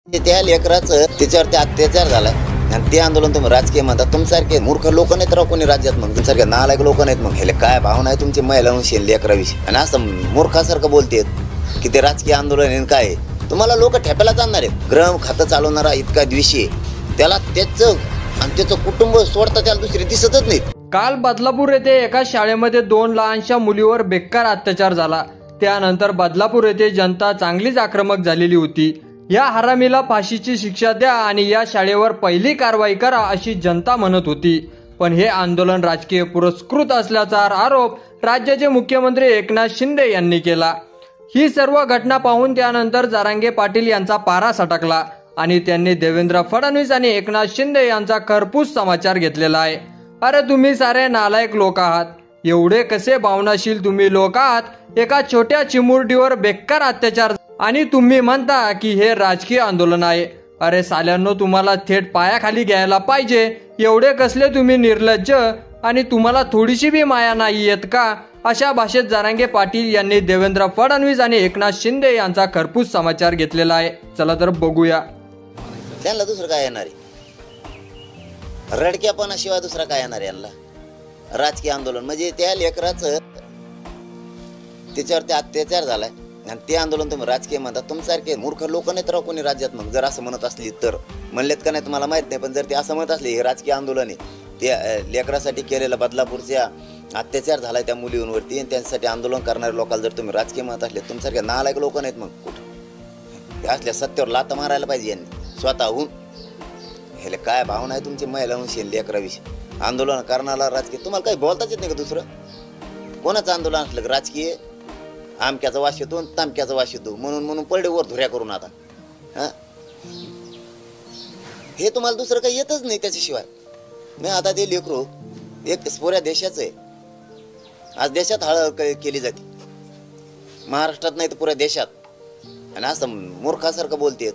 त्या लेकराचं त्याच्यावरती अत्याचार झालाय आणि ते आंदोलन तुम्ही राजकीय म्हणतात. तुमच्यासारखे मूर्ख लोक नाहीत राव कोणी राज्यात. मग तुमच्यासारखे नालायक लोक नाहीत. मग हे काय भावना आहे तुमची महिलांविषयी लेकराविषयी आणि असं मूर्खासारखं बोलतेत की ते राजकीय आंदोलन आहे. काय तुम्हाला लोक ठेप्याला जाणार आहेत. गृह खातं चालवणारा इतका द्वेषी त्याला त्याचं आणि त्याचं कुटुंब सोडता त्याला दुसरे दिसतच नाहीत. काल बदलापूर येथे एका शाळेमध्ये 2 लहानशा मुलीवर बेकार अत्याचार झाला. त्यानंतर बदलापूर येथे जनता चांगलीच आक्रमक झालेली होती. या हरामीला फाशीची शिक्षा द्या आणि या शाळेवर पहिली कारवाई करा अशी जनता म्हणत होती. पण हे आंदोलन राजकीय पुरस्कृत असल्याचा आरोप राज्याचे मुख्यमंत्री एकनाथ शिंदे यांनी केला. ही सर्व घटना पाहून त्यानंतर जरांगे पाटील यांचा पारा सटकला आणि त्यांनी देवेंद्र फडणवीस आणि एकनाथ शिंदे यांचा खरपूस समाचार घेतलेला आहे. अरे तुम्ही सारे नालायक लोक आहात. एवढे कसे भावनाशील तुम्ही लोक आहात. एका छोट्या चिमुरडीवर बेकार अत्याचार आणि तुम्ही म्हणता की हे राजकीय आंदोलन आहे. अरे साल्यांनो तुम्हाला थेट पायाखाली घ्यायला पाहिजे. एवढे कसले तुम्ही निर्लज्ज आणि तुम्हाला थोडीशी बी माया नाही येत का. अशा भाषेत जरांगे पाटील यांनी देवेंद्र फडणवीस आणि एकनाथ शिंदे यांचा खरपूस समाचार घेतलेला आहे. चला तर बघूया. त्यांना दुसरं काय येणार आहे. रडक्यापणाशिवाय दुसरा काय येणार आहे यांना. राजकीय आंदोलन म्हणजे त्या लेकराचं त्याच्यावरती अत्याचार झालाय आणि ते आंदोलन तुम्ही राजकीय म्हणतात. तुमच्यासारखे मूर्ख लोक नाहीत राव कोणी राज्यात. मग जर असं म्हणत असली तर म्हणलेत का नाही तुम्हाला माहित नाही. पण जर ते असं म्हणत असले हे राजकीय आंदोलन आहे त्या लेकरासाठी केलेलं बदलापूरच्या अत्याचार झालाय त्या मुलींवरती आणि त्यांच्यासाठी आंदोलन करणाऱ्या लोकांना जर तुम्ही राजकीय म्हणत असले तुमच्यासारखे नालायक लोक नाहीत. मग कुठं हे असल्या सत्यावर लाता मारायला पाहिजे यांनी स्वतःहून. हे काय भावना आहे तुमची महिलांविषयी लेकराविषयी. आंदोलन करणारा राजकीय तुम्हाला काही बोलताच येत नाही का दुसरं. कोणाचं आंदोलन असलं की राजकीय आमक्याचा वास येतो आणि तामक्याचा वास येतो म्हणून पडले वर धुऱ्या करून आता. हां हे तुम्हाला दुसरं काही येतच नाही त्याच्याशिवाय. नाही आता ते लेकरू एक पुऱ्या देशाचं आहे. आज देशात हळहळ केली जाते. महाराष्ट्रात नाही तर पुऱ्या देशात. आणि असं मूर्खासारखं बोलतेत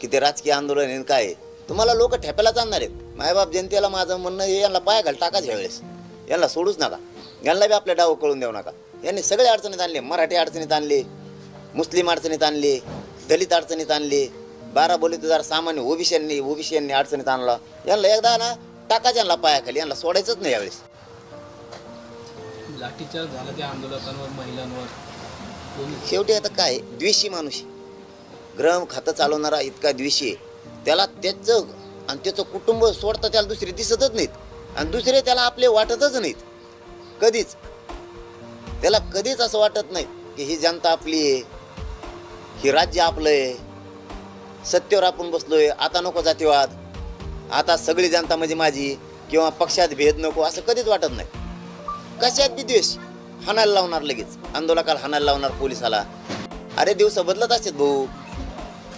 की ते राजकीय आंदोलन आहे. काय तुम्हाला लोक ठेप्याला जाणार आहेत. मायबाप जनतेला माझं म्हणणं हे यांना पाया घाल टाकाच यावेळेस. यांना सोडूच नका. यांना बी आपल्या डाव कळून देऊ नका. यांनी सगळे अडचणीत आणले. मराठी अडचणीत आणले, मुस्लिम अडचणीत आणले, दलित अडचणीत आणले, 12 बलुतेदार सामान्य ओबीसीयांनी अडचणीत आणला. यांना एकदा ना टाकाच यांना पायाखाली. यांना सोडायचंच नाही यावेळेस. लाठीचार्ज झाला त्या आंदोलकांवर महिलांवर. शेवटी आता काय द्वेषी माणूस. गृह खातं चालवणारा इतका द्वेषी त्याला त्याचं आणि त्याचं कुटुंब सोडता त्याला दुसरे दिसतच नाहीत. आणि दुसरे त्याला आपले वाटतच नाहीत कधीच. त्याला कधीच असं वाटत नाही की ही जनता आपली आहे, ही राज्य आपलं आहे, सत्तेवर आपण बसलोय. आता नको जातीवाद, आता सगळी जनता म्हणजे माझी किंवा पक्षात भेद नको असं कधीच वाटत नाही. कशात बी द्वेष हाणायला लावणार लगेच. आंदोलकाला हाणायला लावणार पोलिसाला. अरे दिवस बदलत असतात भाऊ.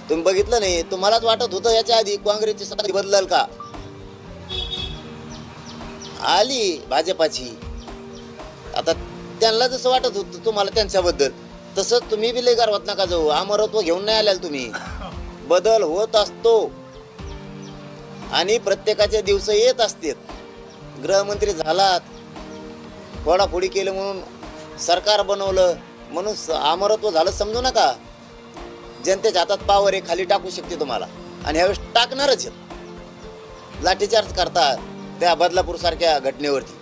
तुम्ही बघितलं नाही. तुम्हालाच वाटत होतं याच्या आधी काँग्रेसची सत्ता बदलल का. आली भाजपाची. आता त्यांना जसं वाटत होतं तुम्हाला त्यांच्याबद्दल तसंच तुम्ही बी लय गर्वात नका जाऊ. अमरत्व घेऊन नाही आल्याल तुम्ही. बदल होत असतो आणि प्रत्येकाचे दिवस येत असतात. गृहमंत्री झालात, फोडाफोडी केलं म्हणून सरकार बनवलं म्हणून अमरत्व झालं समजू नका. जनतेच्या हातात पावर आहे, खाली टाकू शकते तुम्हाला आणि ह्यावेळेस टाकणारच आहेत. लाठीचार्ज करतात त्या बदलापूर सारख्या घटनेवरती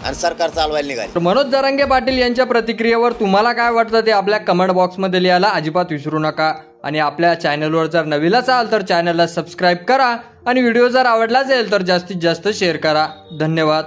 आणि सरकार चालवायला निघाले. मनोज जरांगे पाटील यांच्या प्रतिक्रियेवर तुम्हाला काय वाटतं ते आपल्या कमेंट बॉक्समध्ये लिहायला अजिबात विसरू नका. आणि आपल्या चॅनलवर जर नवीन असाल तर चॅनलला सबस्क्राईब करा आणि व्हिडिओ जर आवडला असेल तर जास्तीत जास्त शेअर करा. धन्यवाद.